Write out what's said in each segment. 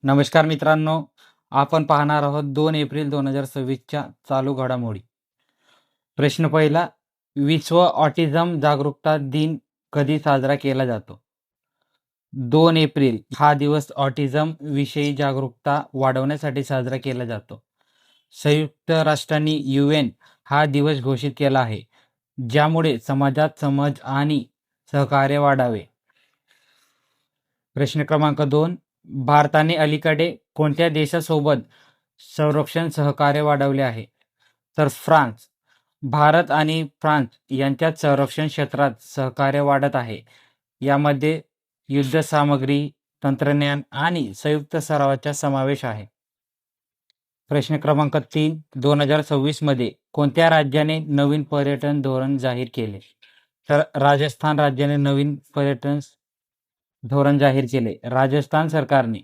नमस्कार मित्रांनो, आपण पाहणार आहोत 2 एप्रिल 2026च्या चालू घडामोडी. प्रश्न पहिला, विश्व ऑटिझम जागरूकता दिन कधी साजरा केला जातो? 2 एप्रिल हा दिवस ऑटिझम विषयी जागरूकता वाढवण्यासाठी साजरा केला जातो. संयुक्त राष्ट्रांनी UN हा दिवस घोषित केला आहे, ज्यामुळे समाजात समज आणि सहकार्य वाढावे. प्रश्न क्रमांक 2, भारताने अलीकडे कोणत्या देशासोबत संरक्षण सहकार्य वाढवले आहे? तर फ्रान्स. भारत आणि फ्रान्स यांच्यात संरक्षण क्षेत्रात सहकार्य वाढत आहे. यामध्ये युद्धसामग्री, तंत्रज्ञान आणि संयुक्त सरावाचा समावेश आहे. प्रश्न क्रमांक 3, 2026 मध्ये कोणत्या राज्याने नवीन पर्यटन धोरण जाहीर केले? तर राजस्थान राज्याने नवीन पर्यटन धोरण जाहीर केले. राजस्थान सरकारने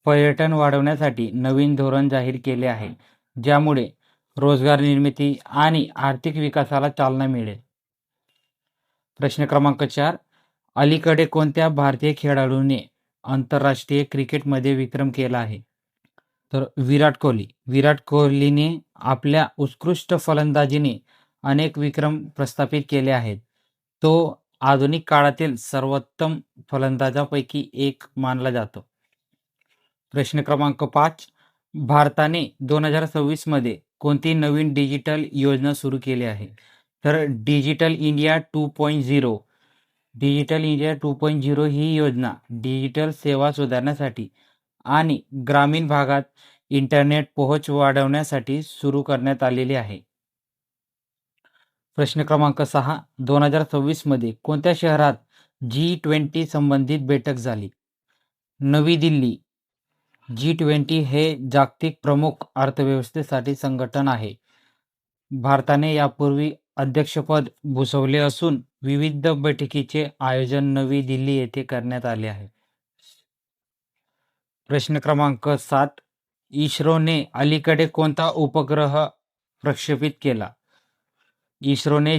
पर्यटन वाढवण्यासाठी नवीन धोरण जाहीर केले आहे, ज्यामुळे रोजगार निर्मिती आणि आर्थिक विकासाला चालना मिळेल. प्रश्न क्रमांक 4, अलीकडे कोणत्या भारतीय खेळाडूने आंतरराष्ट्रीय क्रिकेटमध्ये विक्रम केला आहे? तर विराट कोहली. विराट कोहलीने आपल्या उत्कृष्ट फलंदाजीने अनेक विक्रम प्रस्थापित केले आहेत. तो आधुनिक काळातील सर्वोत्तम फलंदाजांपैकी एक मानला जातो. प्रश्न क्रमांक 5, भारताने 2026 मध्ये कोणती नवीन डिजिटल योजना सुरू केली आहे? तर डिजिटल इंडिया 2.0. डिजिटल इंडिया 2.0 ही योजना डिजिटल सेवा सुधारण्यासाठी आणि ग्रामीण भागात इंटरनेट पोहोच वाढवण्यासाठी सुरू करण्यात आलेली आहे. प्रश्न क्रमांक 6, 2026 मध्ये कोणत्या शहरात G20 संबंधित बैठक झाली? नवी दिल्ली. G20 हे जागतिक प्रमुख अर्थव्यवस्थेसाठी संघटन आहे. भारताने यापूर्वी अध्यक्षपद भूषवले असून विविध बैठकीचे आयोजन नवी दिल्ली येथे करण्यात आले आहे. प्रश्न क्रमांक 7, इस्रोने अलीकडे कोणता उपग्रह प्रक्षेपित केला? इस्रोने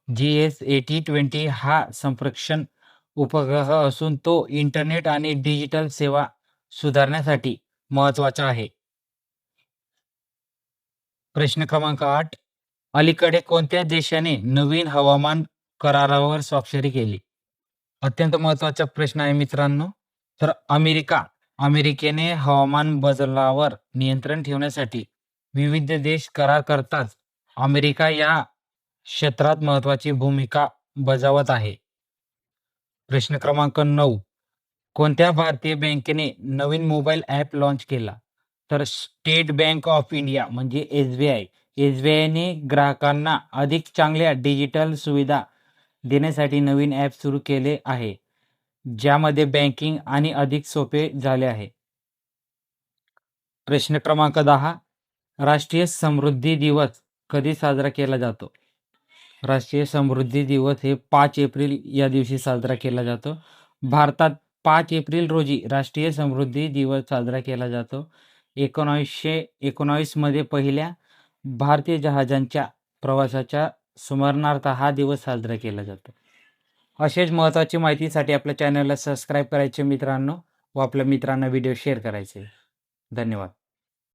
GS8020 हा संप्रेषण उपग्रह असून तो इंटरनेट आणि डिजिटल सेवा सुधारण्यासाठी महत्त्वाचा आहे. प्रश्न क्रमांक 8, अलीकडे कोणत्या देशाने नवीन हवामान करारावर स्वाक्षरी केली? अत्यंत महत्त्वाचा प्रश्न आहे मित्रांनो. तर अमेरिकेने हवामान बदलावर नियंत्रण ठेवण्यासाठी विविध देश करार करतात. अमेरिका या क्षेत्रात महत्त्वाची भूमिका बजावत आहे. प्रश्न क्रमांक 9, कोणत्या भारतीय बँकेने नवीन मोबाईल ॲप लॉन्च केला? तर स्टेट बँक ऑफ इंडिया म्हणजे SBI. SBIने ग्राहकांना अधिक चांगल्या डिजिटल सुविधा देण्यासाठी नवीन ॲप सुरू केले आहे, ज्यामध्ये बँकिंग आणि अधिक सोपे झाले आहे. प्रश्न क्रमांक 10, राष्ट्रीय समृद्धी दिवस कधी साजरा केला जातो? राष्ट्रीय समृद्धी दिवस हे 5 एप्रिल या दिवशी साजरा केला जातो. भारतात 5 एप्रिल रोजी राष्ट्रीय समृद्धी दिवस साजरा केला जातो. 1919 मध्ये पहिल्या भारतीय जहाजांच्या प्रवासाच्या स्मरणार्थ हा दिवस साजरा केला जातो. असेच महत्त्वाची माहितीसाठी आपल्या चॅनलला सबस्क्राईब करायचे मित्रांनो व आपल्या मित्रांना व्हिडिओ शेअर करायचे. धन्यवाद.